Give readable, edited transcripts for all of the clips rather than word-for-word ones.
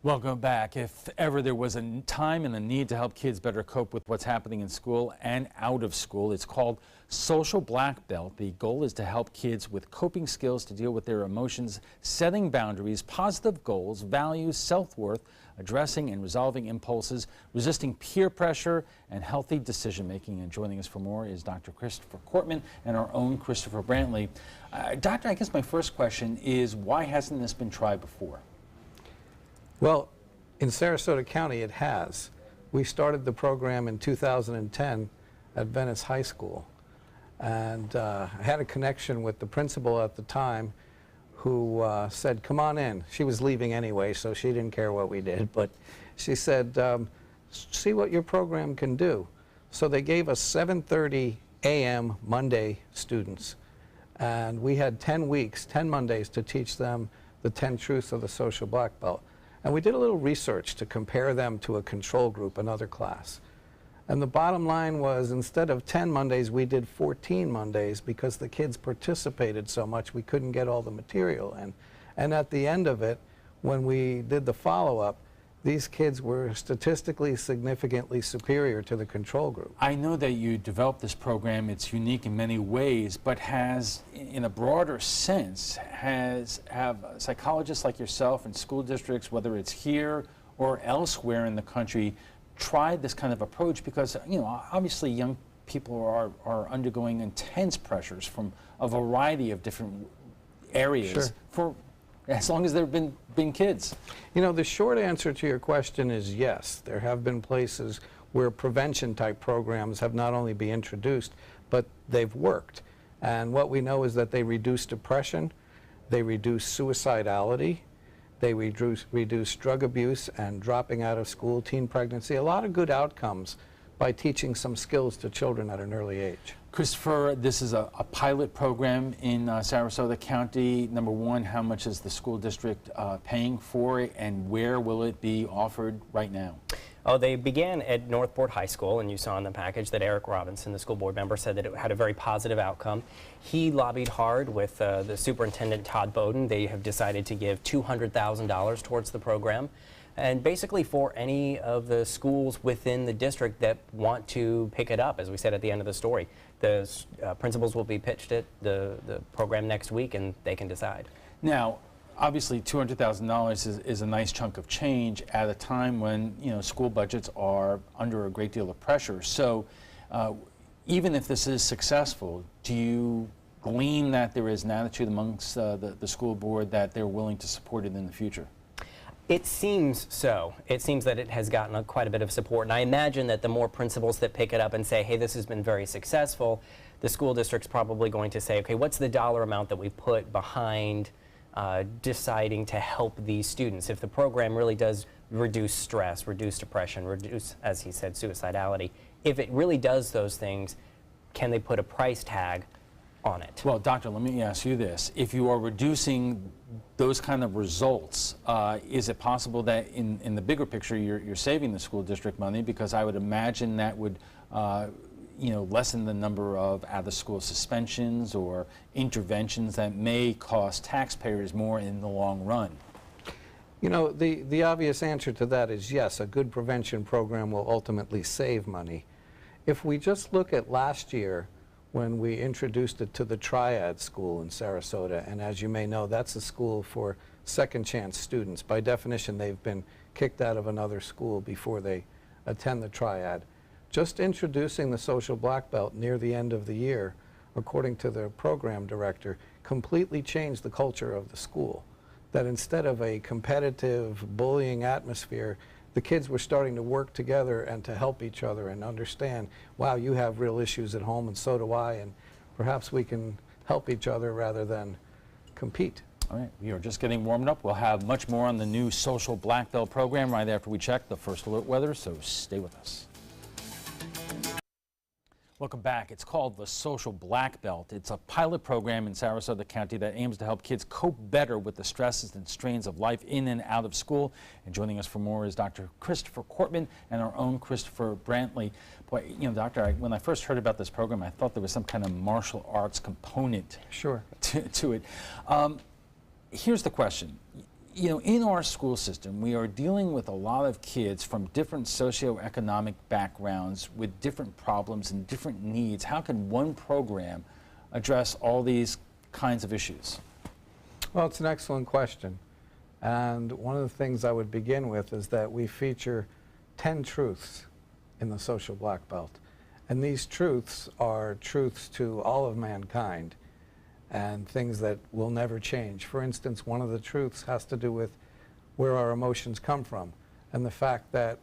Welcome back. If ever there was a time and a need to help kids better cope with what's happening in school and out of school, it's called Social Black Belt. The goal is to help kids with coping skills to deal with their emotions, setting boundaries, positive goals, values, self-worth, addressing and resolving impulses, resisting peer pressure, and healthy decision-making. And joining us for more is Dr. Christopher Cortman and our own Christopher Brantley. Doctor, I guess my first question is, why hasn't this been tried before? Well, in Sarasota County, it has. We started the program in 2010 at Venice High School. And I had a connection with the principal at the time who said, come on in. She was leaving anyway, so she didn't care what we did. But she said, see what your program can do. So they gave us 7:30 a.m. Monday students. And we had 10 weeks, 10 Mondays to teach them the 10 truths of the social black belt. And we did a little research to compare them to a control group, another class. And the bottom line was, instead of 10 Mondays, we did 14 Mondays because the kids participated so much we couldn't get all the material in. And at the end of it, when we did the follow-up, these kids were statistically significantly superior to the control group. I know that you developed this program. It's unique in many ways, but has, in a broader sense, have psychologists like yourself and school districts, whether it's here or elsewhere in the country, tried this kind of approach? Because, you know, obviously young people are undergoing intense pressures from a variety of different areas. Sure. For as long as there have been kids. You know, the short answer to your question is yes. There have been places where prevention type programs have not only been introduced, but they've worked. And what we know is that they reduce depression, they reduce suicidality, they reduce drug abuse and dropping out of school, teen pregnancy, a lot of good outcomes by teaching some skills to children at an early age. Christopher, this is a pilot program in Sarasota County. Number one, how much is the school district paying for it, and where will it be offered right now? Oh, they began at Northport High School, and you saw in the package that Eric Robinson, the school board member, said that it had a very positive outcome. He lobbied hard with the superintendent, Todd Bowden. They have decided to give $200,000 towards the program. And basically for any of the schools within the district that want to pick it up, as we said at the end of the story. The principals will be pitched at the program next week, and they can decide. Now, obviously $200,000 is a nice chunk of change at a time when, you know, school budgets are under a great deal of pressure. So even if this is successful, do you glean that there is an attitude amongst the school board that they're willing to support it in the future? It seems so. It seems that it has gotten quite a bit of support, and I imagine that the more principals that pick it up and say, hey, this has been very successful, the school district's probably going to say, okay, what's the dollar amount that we put behind deciding to help these students? If the program really does reduce stress, reduce depression, reduce, as he said, suicidality, if it really does those things, can they put a price tag on it? Well, doctor, let me ask you this. If you are reducing those kind of results, is it possible that in the bigger picture you're saving the school district money? Because I would imagine that would you know, lessen the number of out-of-school suspensions or interventions that may cost taxpayers more in the long run. You know, the obvious answer to that is yes, a good prevention program will ultimately save money. If we just look at last year, when we introduced it to the Triad School in Sarasota, and as you may know, that's a school for second chance students. By definition, they've been kicked out of another school before they attend the Triad. Just introducing the social black belt near the end of the year, according to the program director, completely changed the culture of the school. That instead of a competitive bullying atmosphere, the kids were starting to work together and to help each other and understand, wow, you have real issues at home and so do I, and perhaps we can help each other rather than compete. All right, we are just getting warmed up. We'll have much more on the new Social Black Belt program right after we check the first alert weather, so stay with us. Welcome back. It's called the Social Black Belt. It's a pilot program in Sarasota County that aims to help kids cope better with the stresses and strains of life in and out of school. And joining us for more is Dr. Christopher Cortman and our own Christopher Brantley. Boy, you know, Doctor, when I first heard about this program, I thought there was some kind of martial arts component Sure. to it. Here's the question. in our school system, we are dealing with a lot of kids from different socioeconomic backgrounds with different problems and different needs. How can one program address all these kinds of issues? Well, it's an excellent question. And one of the things I would begin with is that we feature 10 truths in the social black belt. And these truths are truths to all of mankind and things that will never change. For instance, one of the truths has to do with where our emotions come from and the fact that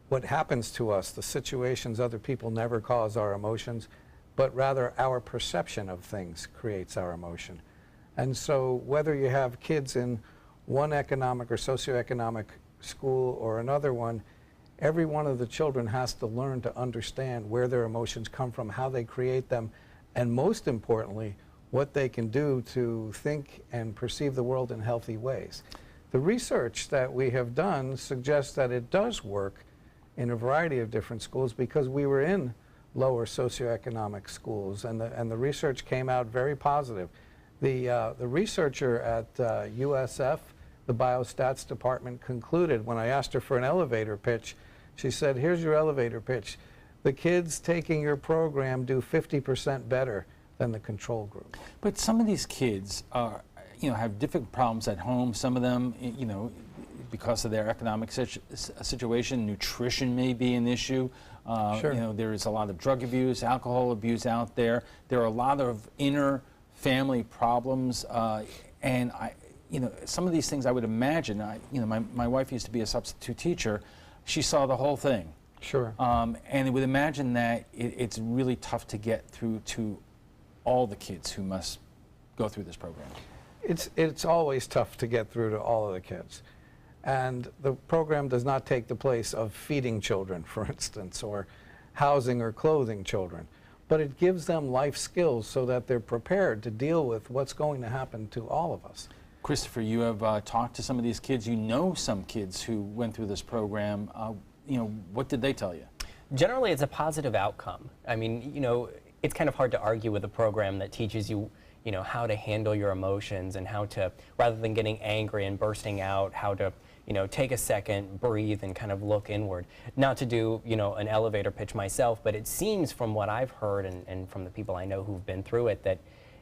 what happens to us, the situations other people never cause our emotions, but rather our perception of things creates our emotion. And so whether you have kids in one economic or socioeconomic school or another one, every one of the children has to learn to understand where their emotions come from, how they create them, and most importantly, what they can do to think and perceive the world in healthy ways. The research that we have done suggests that it does work in a variety of different schools because we were in lower socioeconomic schools, and the research came out very positive. The researcher at USF, the biostats department, concluded when I asked her for an elevator pitch, she said, "Here's your elevator pitch. The kids taking your program do 50% better than the control group." But some of these kids are, have different problems at home. Some of them, because of their economic situation, nutrition may be an issue. Sure. There is a lot of drug abuse, alcohol abuse out there. There are a lot of inner family problems, and some of these things I would imagine. My wife used to be a substitute teacher. She saw the whole thing. Sure. And I would imagine that it's really tough to get through to all the kids who must go through this program. It's always tough to get through to all of the kids. And the program does not take the place of feeding children, for instance, or housing or clothing children. But it gives them life skills so that they're prepared to deal with what's going to happen to all of us. Christopher, you have talked to some of these kids. You know some kids who went through this program. What did they tell you? Generally, it's a positive outcome. I mean, it's kind of hard to argue with a program that teaches you, how to handle your emotions and how to, rather than getting angry and bursting out, how to, take a second, breathe, and kind of look inward. Not to do, an elevator pitch myself, but it seems from what I've heard and from the people I know who've been through it that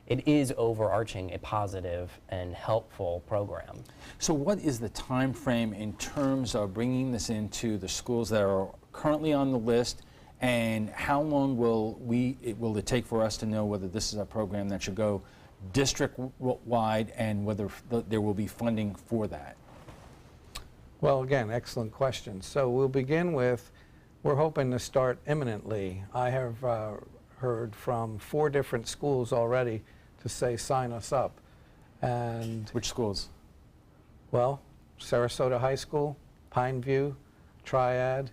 it is overarching a positive and helpful program. So what is the time frame in terms of bringing this into the schools that are currently on the list, and how long will it take for us to know whether this is a program that should go district-wide and whether there will be funding for that? Well, again, excellent question. So we'll begin with, we're hoping to start imminently. I have heard from 4 different schools already to say sign us up. And Which schools? well, Sarasota High School, Pineview, Triad,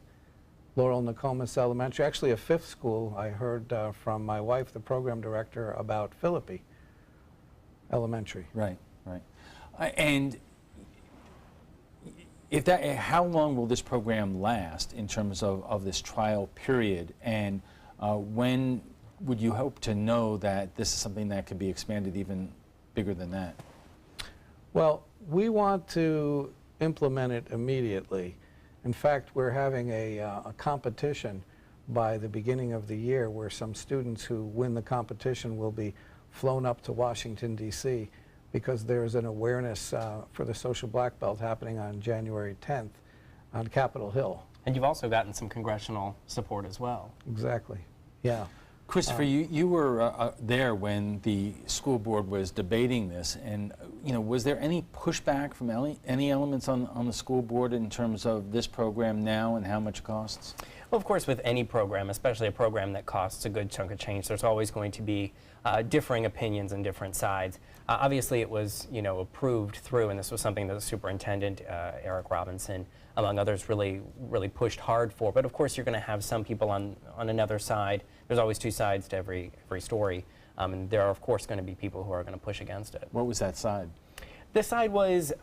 Laurel Nokomis Elementary. Actually, a 5th school I heard from my wife, the program director, about Philippi Elementary. Right. And how long will this program last in terms of this trial period? And when would you hope to know that this is something that could be expanded even bigger than that? Well, we want to implement it immediately. In fact, we're having a competition by the beginning of the year where some students who win the competition will be flown up to Washington, D.C. because there's an awareness for the social black belt happening on January 10th on Capitol Hill. And you've also gotten some congressional support as well. Exactly, yeah. Christopher, you were there when the school board was debating this, and was there any pushback from any elements on the school board in terms of this program now and how much it costs? Well, of course, with any program, especially a program that costs a good chunk of change, there's always going to be differing opinions and different sides. Obviously, it was approved through, and this was something that the superintendent, Eric Robinson, among others, really pushed hard for. But of course, you're going to have some people on another side. There's always 2 sides to every story, and there are, of course, going to be people who are going to push against it. What was that side? The side was,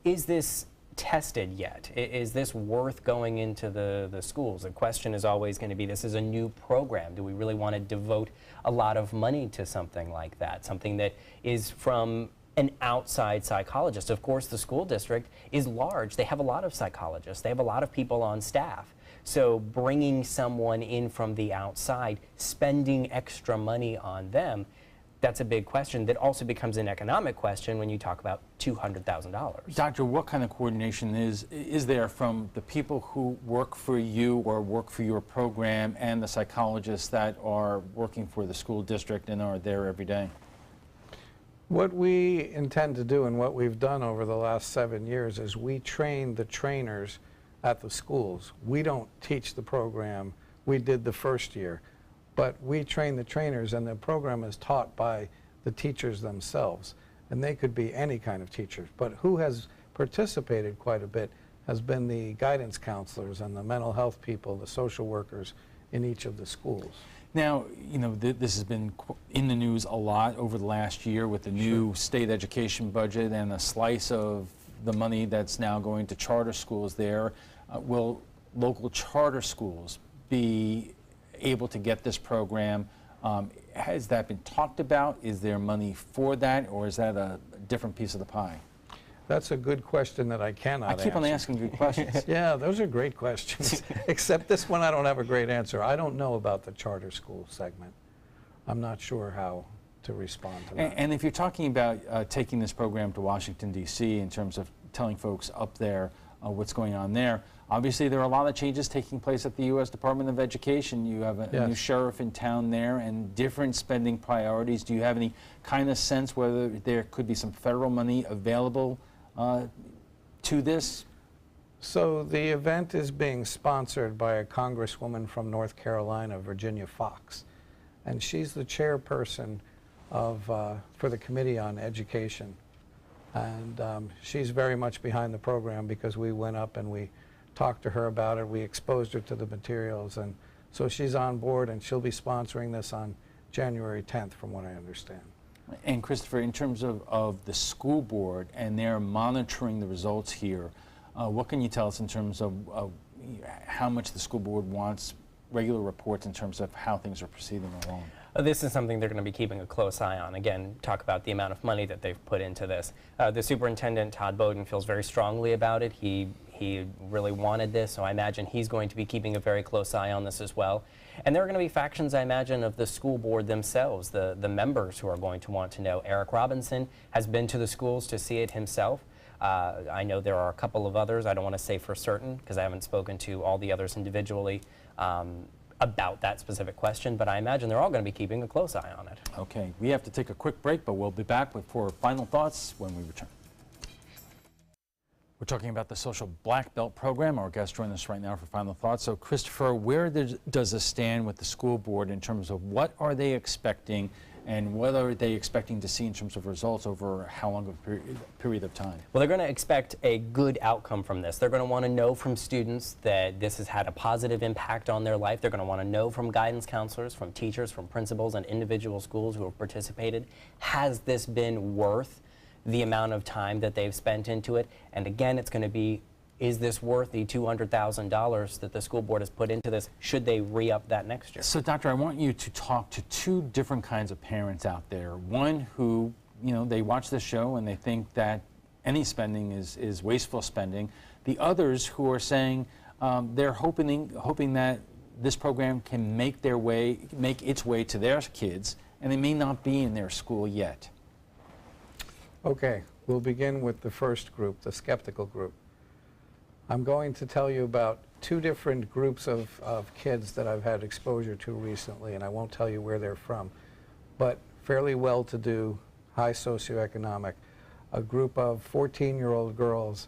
is this tested yet? Is this worth going into the schools? The question is always going to be, this is a new program. Do we really want to devote a lot of money to something like that? Something that is from an outside psychologist. Of course, the school district is large. They have a lot of psychologists. They have a lot of people on staff. So bringing someone in from the outside, spending extra money on them, that's a big question that also becomes an economic question when you talk about $200,000. Doctor, what kind of coordination is there from the people who work for you or work for your program and the psychologists that are working for the school district and are there every day? What we intend to do and what we've done over the last 7 years is we train the trainers at the schools. We don't teach the program. We did the first year. But we train the trainers, and the program is taught by the teachers themselves. And they could be any kind of teachers. But who has participated quite a bit has been the guidance counselors and the mental health people, the social workers in each of the schools. Now, you know, this has been in the news a lot over the last year with the new state education budget and a slice of the money that's now going to charter schools there. Will local charter schools be able to get this program? Has that been talked about? Is there money for that, or is that a different piece of the pie? That's a good question that I cannot answer. I keep on asking good questions. Yeah, those are great questions. Except this one I don't have a great answer. I don't know about the charter school segment. I'm not sure how to respond to that. And if you're talking about taking this program to Washington, D.C. in terms of telling folks up there what's going on there, obviously there are a lot of changes taking place at the U.S. Department of Education. You have a new sheriff in town there and different spending priorities. Do you have any kind of sense whether there could be some federal money available to this? So the event is being sponsored by a congresswoman from North Carolina, Virginia Fox, and she's the chairperson of for the Committee on Education, and she's very much behind the program because we went up and we talked to her about it, we exposed her to the materials, and so she's on board, and she'll be sponsoring this on January 10th from what I understand. And Christopher, in terms of the school board and their monitoring the results here, what can you tell us in terms of how much the school board wants regular reports in terms of how things are proceeding along? This is something they're going to be keeping a close eye on. Again, talk about the amount of money that they've put into this. The superintendent, Todd Bowden, feels very strongly about it. He really wanted this, so I imagine he's going to be keeping a very close eye on this as well. And there are going to be factions, I imagine, of the school board themselves, the members who are going to want to know. Eric Robinson has been to the schools to see it himself. I know there are a couple of others. I don't want to say for certain because I haven't spoken to all the others individually about that specific question, but I imagine they're all going to be keeping a close eye on it. Okay, we have to take a quick break, but we'll be back for final thoughts when we return. We're talking about the Social Black Belt program. Our guest joining us right now for final thoughts. So, Christopher, where does this stand with the school board in terms of what are they expecting and what are they expecting to see in terms of results over how long of a period of time? Well, they're going to expect a good outcome from this. They're going to want to know from students that this has had a positive impact on their life. They're going to want to know from guidance counselors, from teachers, from principals, and individual schools who have participated. Has this been worth the amount of time that they've spent into it? And again, it's going to be, is this worth the $200,000 that the school board has put into this? Should they re-up that next year? So, Doctor, I want you to talk to two different kinds of parents out there. One who, you know, they watch this show and they think that any spending is wasteful spending. The others who are saying they're hoping that this program can make its way to their kids, and they may not be in their school yet. Okay, we'll begin with the first group, the skeptical group. I'm going to tell you about two different groups of kids that I've had exposure to recently, and I won't tell you where they're from, but fairly well-to-do, high socioeconomic, a group of 14-year-old girls,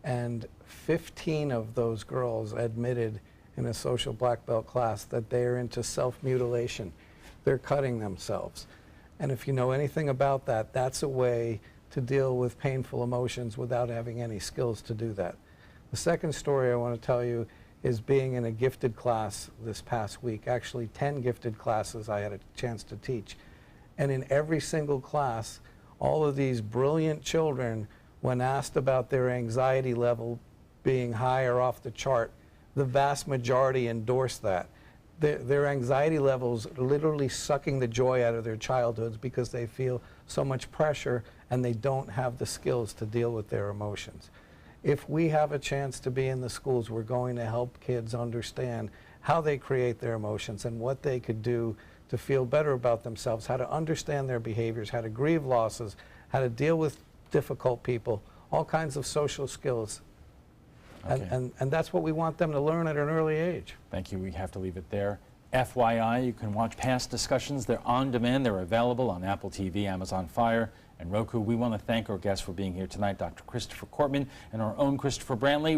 and 15 of those girls admitted in a social black belt class that they are into self-mutilation. They're cutting themselves. And if you know anything about that, that's a way to deal with painful emotions without having any skills to do that. The second story I want to tell you is being in a gifted class this past week, actually 10 gifted classes I had a chance to teach. And in every single class, all of these brilliant children, when asked about their anxiety level being high or off the chart, the vast majority endorsed that. Their anxiety levels literally sucking the joy out of their childhoods because they feel so much pressure, and they don't have the skills to deal with their emotions. If we have a chance to be in the schools, we're going to help kids understand how they create their emotions and what they could do to feel better about themselves, how to understand their behaviors, how to grieve losses, how to deal with difficult people, all kinds of social skills. Okay. And that's what we want them to learn at an early age. Thank you. We have to leave it there. FYI, you can watch past discussions. They're on demand. They're available on Apple TV, Amazon Fire, and Roku. We want to thank our guests for being here tonight, Dr. Christopher Cortman and our own Christopher Brantley.